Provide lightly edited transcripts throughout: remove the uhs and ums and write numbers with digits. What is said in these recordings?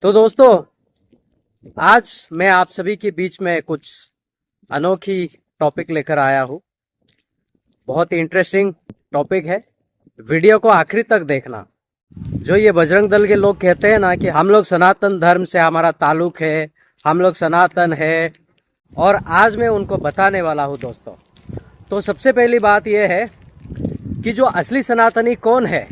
तो दोस्तों, आज मैं आप सभी के बीच में कुछ अनोखी टॉपिक लेकर आया हूँ। बहुत ही इंटरेस्टिंग टॉपिक है। वीडियो को आखिरी तक देखना। जो ये बजरंग दल के लोग कहते हैं ना कि हम लोग सनातन धर्म से हमारा ताल्लुक है, हम लोग सनातन है, और आज मैं उनको बताने वाला हूँ दोस्तों। तो सबसे पहली बात यह है कि जो असली सनातनी कौन है,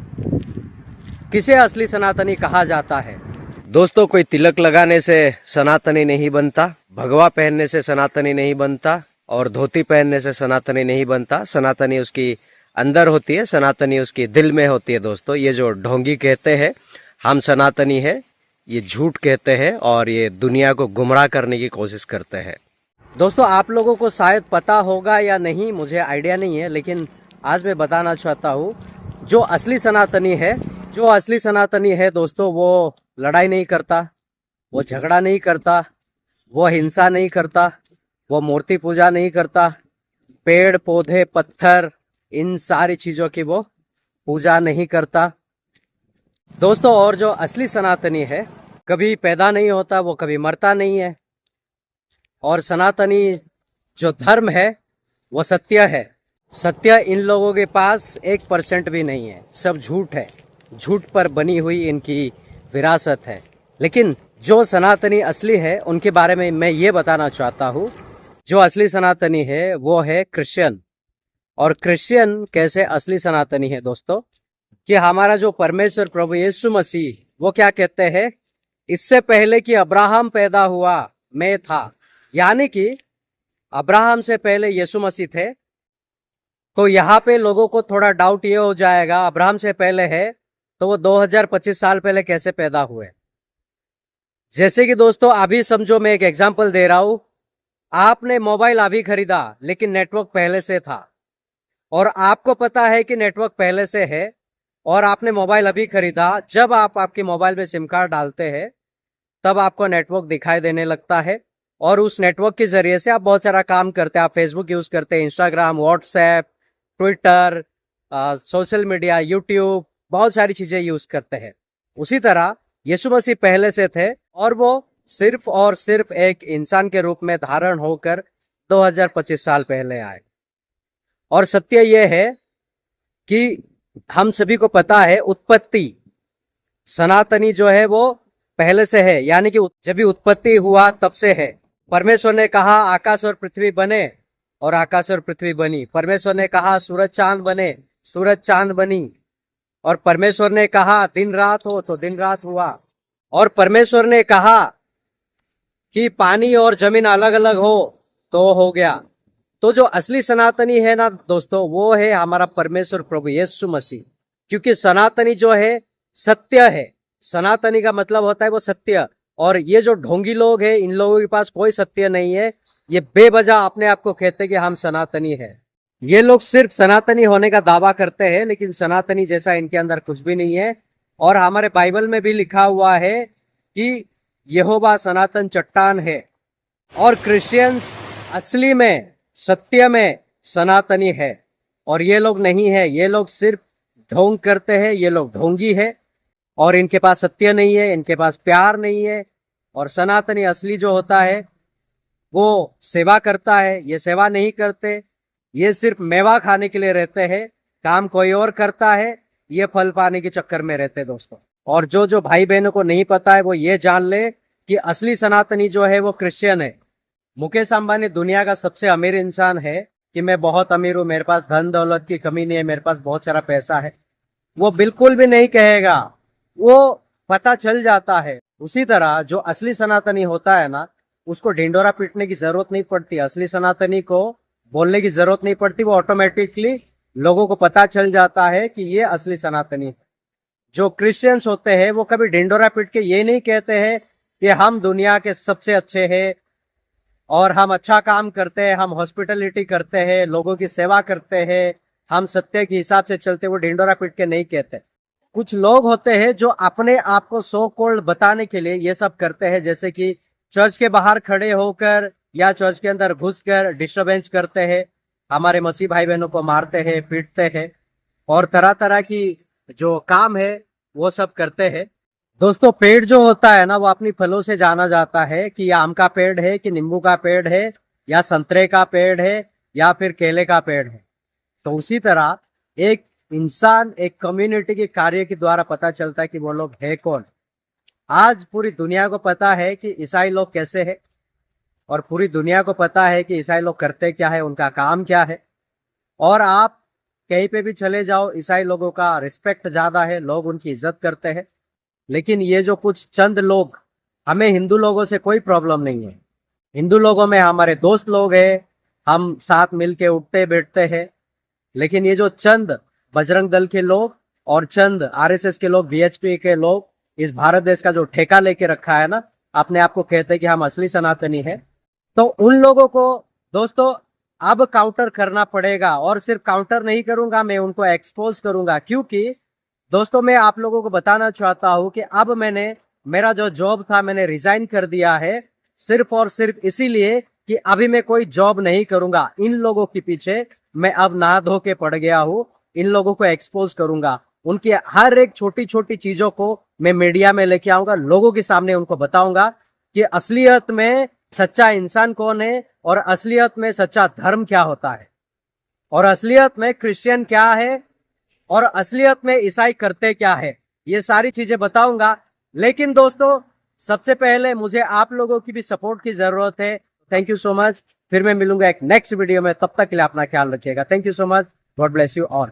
किसे असली सनातनी कहा जाता है। दोस्तों, कोई तिलक लगाने से सनातनी नहीं बनता, भगवा पहनने से सनातनी नहीं बनता, और धोती पहनने से सनातनी नहीं बनता। सनातनी उसकी अंदर होती है, सनातनी उसकी दिल में होती है। दोस्तों, ये जो ढोंगी कहते हैं हम सनातनी है, ये झूठ कहते हैं और ये दुनिया को गुमराह करने की कोशिश करते हैं। दोस्तों, आप लोगों को शायद पता होगा या नहीं, मुझे आइडिया नहीं है, लेकिन आज मैं बताना चाहता हूँ जो असली सनातनी है, दोस्तों, वो लड़ाई नहीं करता, वो झगड़ा नहीं करता, वो हिंसा नहीं करता, वो मूर्ति पूजा नहीं करता, पेड़ पौधे पत्थर इन सारी चीजों की वो पूजा नहीं करता दोस्तों। और जो असली सनातनी है, कभी पैदा नहीं होता, वो कभी मरता नहीं है। और सनातनी जो धर्म है वो सत्य है। सत्य इन लोगों के पास 1% भी नहीं है, सब झूठ है। झूठ पर बनी हुई इनकी विरासत है। लेकिन जो सनातनी असली है उनके बारे में मैं ये बताना चाहता हूँ। जो असली सनातनी है वो है क्रिश्चियन। और क्रिश्चियन कैसे असली सनातनी है दोस्तों, कि हमारा जो परमेश्वर प्रभु यीशु मसीह वो क्या कहते हैं, इससे पहले कि अब्राहम पैदा हुआ मैं था। यानी कि अब्राहम से पहले यीशु मसीह थे। तो यहाँ पे लोगों को थोड़ा डाउट ये हो जाएगा, अब्राहम से पहले है तो वो 2025 साल पहले कैसे पैदा हुए। जैसे कि दोस्तों, अभी समझो मैं एक एग्जांपल दे रहा हूं। आपने मोबाइल अभी खरीदा लेकिन नेटवर्क पहले से था, और आपको पता है कि नेटवर्क पहले से है, और आपने मोबाइल अभी खरीदा। जब आप आपके मोबाइल में सिम कार्ड डालते हैं तब आपको नेटवर्क दिखाई देने लगता है, और उस नेटवर्क के जरिए से आप बहुत सारा काम करते हैं। आप फेसबुक यूज करते हैं, Instagram, WhatsApp, Twitter, social media, YouTube, बहुत सारी चीजें यूज करते हैं। उसी तरह यीशु मसीह पहले से थे, और वो सिर्फ और सिर्फ एक इंसान के रूप में धारण होकर 2025 साल पहले आए। और सत्य यह है कि हम सभी को पता है, उत्पत्ति सनातनी जो है वो पहले से है। यानी कि जब भी उत्पत्ति हुआ तब से है। परमेश्वर ने कहा आकाश और पृथ्वी बने, और आकाश और पृथ्वी बनी। परमेश्वर ने कहा सूरज चांद बने, सूरज चांद बनी। और परमेश्वर ने कहा दिन रात हो, तो दिन रात हुआ। और परमेश्वर ने कहा कि पानी और जमीन अलग अलग हो, तो हो गया। तो जो असली सनातनी है ना दोस्तों, वो है हमारा परमेश्वर प्रभु यीशु मसीह। क्योंकि सनातनी जो है सत्य है। सनातनी का मतलब होता है वो सत्य। और ये जो ढोंगी लोग हैं, इन लोगों के पास कोई सत्य नहीं है। ये बेवजह अपने आप को कहते हैं कि हम सनातनी है। ये लोग सिर्फ सनातनी होने का दावा करते हैं, लेकिन सनातनी जैसा इनके अंदर कुछ भी नहीं है। और हमारे बाइबल में भी लिखा हुआ है कि यहोवा सनातन चट्टान है। और क्रिश्चियंस असली में, सत्य में सनातनी है। और ये लोग नहीं है, ये लोग सिर्फ ढोंग करते हैं। ये लोग ढोंगी है, और इनके पास सत्य नहीं है, इनके पास प्यार नहीं है। और सनातनी असली जो होता है वो सेवा करता है। ये सेवा नहीं करते, ये सिर्फ मेवा खाने के लिए रहते हैं। काम कोई और करता है, ये फल पाने के चक्कर में रहते हैं दोस्तों। और जो भाई बहनों को नहीं पता है वो ये जान ले कि असली सनातनी जो है वो क्रिश्चियन है। मुकेश अंबानी दुनिया का सबसे अमीर इंसान है कि मैं बहुत अमीर हूं, मेरे पास धन दौलत की कमी नहीं है, मेरे पास बहुत सारा पैसा है। वो बिल्कुल भी नहीं कहेगा, वो पता चल जाता है। उसी तरह जो असली सनातनी होता है ना, उसको ढिंडोरा पीटने की जरूरत नहीं पड़ती। असली सनातनी को बोलने की जरूरत नहीं पड़ती। वो ऑटोमेटिकली लोगों को पता चल जाता है कि ये असली सनातनी है। जो क्रिश्चियंस होते हैं वो कभी ढिंडोरा पीट के ये नहीं कहते हैं कि हम दुनिया के सबसे अच्छे हैं और हम अच्छा काम करते हैं, हम हॉस्पिटलिटी करते हैं, लोगों की सेवा करते हैं, हम सत्य के हिसाब से चलते। वो ढिंडोरा पीट के नहीं कहते। कुछ लोग होते हैं जो अपने आप को सो कॉल्ड बताने के लिए ये सब करते हैं, जैसे कि चर्च के बाहर खड़े होकर या चर्च के अंदर घुसकर डिस्टरबेंस करते हैं, हमारे मसीह भाई बहनों को मारते हैं, पीटते हैं, और तरह तरह की जो काम है वो सब करते हैं। दोस्तों पेड़ जो होता है ना वो अपनी फलों से जाना जाता है कि ये आम का पेड़ है कि नींबू का पेड़ है या संतरे का पेड़ है या फिर केले का पेड़ है। तो उसी तरह एक इंसान एक कम्युनिटी के कार्य के द्वारा पता चलता है कि वो लोग है कौन। आज पूरी दुनिया को पता है कि ईसाई लोग कैसे हैं और पूरी दुनिया को पता है कि ईसाई लोग करते क्या है, उनका काम क्या है। और आप कहीं पे भी चले जाओ, ईसाई लोगों का रिस्पेक्ट ज्यादा है, लोग उनकी इज्जत करते हैं। लेकिन ये जो कुछ चंद लोग, हमें हिंदू लोगों से कोई प्रॉब्लम नहीं है। हिंदू लोगों में हमारे दोस्त लोग हैं, हम साथ मिलके उठते बैठते हैं। लेकिन ये जो चंद बजरंग दल के लोग और चंद आरएसएस के लोग, बीएचपी के लोग इस भारत देश का जो ठेका लेके रखा है ना, अपने आप को कहते हैं कि हम असली सनातनी है, तो उन लोगों को दोस्तों अब काउंटर करना पड़ेगा। और सिर्फ काउंटर नहीं करूंगा, मैं उनको एक्सपोज करूंगा। क्योंकि दोस्तों मैं आप लोगों को बताना चाहता हूं कि अब मैंने मेरा जो जॉब था मैंने रिजाइन कर दिया है, सिर्फ और सिर्फ इसीलिए कि अभी मैं कोई जॉब नहीं करूंगा। इन लोगों के पीछे मैं अब नहा धो के पड़ गया हूं। इन लोगों को एक्सपोज करूंगा, उनकी हर एक छोटी छोटी चीजों को मैं मीडिया में लेके आऊंगा, लोगों के सामने उनको बताऊंगा कि असलियत में सच्चा इंसान कौन है और असलियत में सच्चा धर्म क्या होता है और असलियत में क्रिश्चियन क्या है और असलियत में ईसाई करते क्या है। ये सारी चीजें बताऊंगा। लेकिन दोस्तों सबसे पहले मुझे आप लोगों की भी सपोर्ट की जरूरत है। Thank you so much. फिर मैं मिलूंगा एक नेक्स्ट वीडियो में, तब तक के लिए अपना ख्याल रखिएगा। Thank you so much. God bless you all.